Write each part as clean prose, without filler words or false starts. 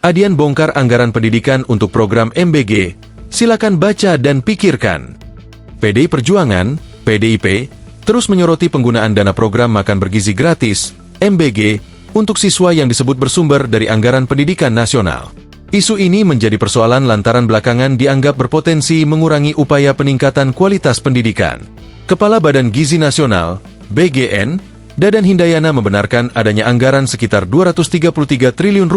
Adian bongkar anggaran pendidikan untuk program MBG. Silakan baca dan pikirkan. PDI Perjuangan, PDIP, terus menyoroti penggunaan dana program makan bergizi gratis, MBG, untuk siswa yang disebut bersumber dari anggaran pendidikan nasional. Isu ini menjadi persoalan lantaran belakangan dianggap berpotensi mengurangi upaya peningkatan kualitas pendidikan. Kepala Badan Gizi Nasional, BGN, Dadan Hindayana membenarkan adanya anggaran sekitar Rp233 triliun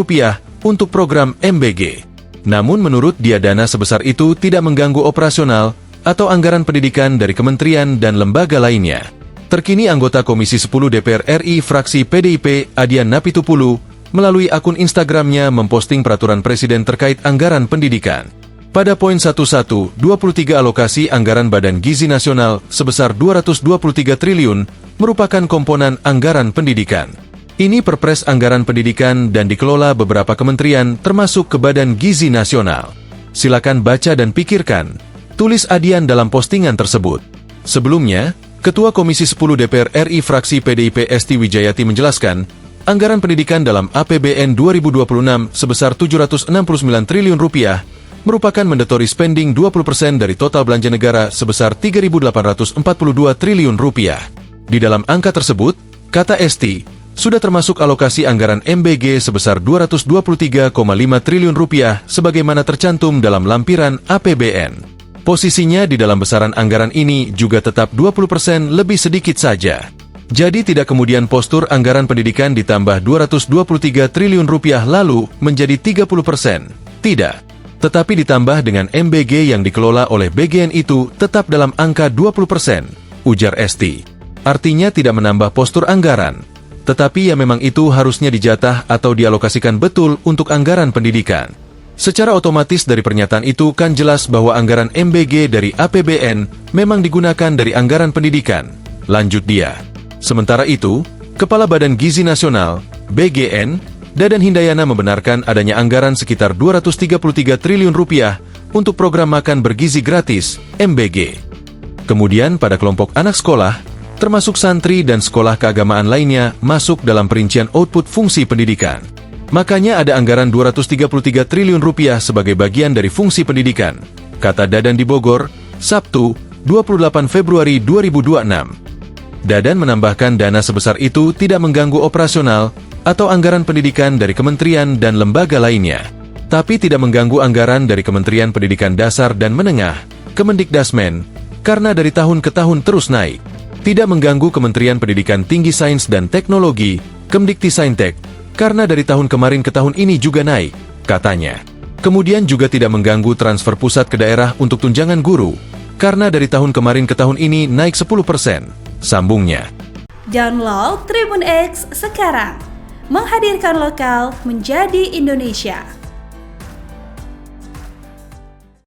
untuk program MBG. Namun menurut dia dana sebesar itu tidak mengganggu operasional atau anggaran pendidikan dari kementerian dan lembaga lainnya. Terkini anggota Komisi 10 DPR RI fraksi PDIP Adian Napitupulu melalui akun Instagramnya memposting peraturan Presiden terkait anggaran pendidikan. Pada poin 11, 23 alokasi anggaran Badan Gizi Nasional sebesar Rp223 triliun merupakan komponen anggaran pendidikan. Ini Perpres anggaran pendidikan dan dikelola beberapa kementerian termasuk ke Badan Gizi Nasional. Silakan baca dan pikirkan, tulis Adian dalam postingan tersebut. Sebelumnya, Ketua Komisi 10 DPR RI fraksi PDIP Esti Wijayati menjelaskan, anggaran pendidikan dalam APBN 2026 sebesar Rp769 triliun merupakan mandatory spending 20% dari total belanja negara sebesar Rp3.842 triliun. Di dalam angka tersebut, kata Esti, sudah termasuk alokasi anggaran MBG sebesar Rp223,5 triliun sebagaimana tercantum dalam lampiran APBN. Posisinya di dalam besaran anggaran ini juga tetap 20% lebih sedikit saja. Jadi tidak kemudian postur anggaran pendidikan ditambah Rp223 triliun lalu menjadi 30%. Tidak. Tetapi ditambah dengan MBG yang dikelola oleh BGN itu tetap dalam angka 20%, ujar Esti. Artinya tidak menambah postur anggaran. Tetapi ya memang itu harusnya dijatah atau dialokasikan betul untuk anggaran pendidikan. Secara otomatis dari pernyataan itu kan jelas bahwa anggaran MBG dari APBN memang digunakan dari anggaran pendidikan. Lanjut dia. Sementara itu, Kepala Badan Gizi Nasional, BGN, Dadan Hindayana membenarkan adanya anggaran sekitar Rp233 triliun untuk program makan bergizi gratis, MBG. Kemudian pada kelompok anak sekolah, termasuk santri dan sekolah keagamaan lainnya masuk dalam perincian output fungsi pendidikan. Makanya ada anggaran Rp233 triliun sebagai bagian dari fungsi pendidikan, kata Dadan di Bogor, Sabtu, 28 Februari 2026. Dadan menambahkan dana sebesar itu tidak mengganggu operasional atau anggaran pendidikan dari kementerian dan lembaga lainnya, tapi tidak mengganggu anggaran dari Kementerian Pendidikan Dasar dan Menengah, Kemendikdasmen, karena dari tahun ke tahun terus naik. Tidak mengganggu Kementerian Pendidikan Tinggi Sains dan Teknologi, Kemdiktisaintek, karena dari tahun kemarin ke tahun ini juga naik, katanya. Kemudian juga tidak mengganggu transfer pusat ke daerah untuk tunjangan guru, karena dari tahun kemarin ke tahun ini naik 10%, sambungnya. Download Tribun X sekarang, menghadirkan lokal menjadi Indonesia.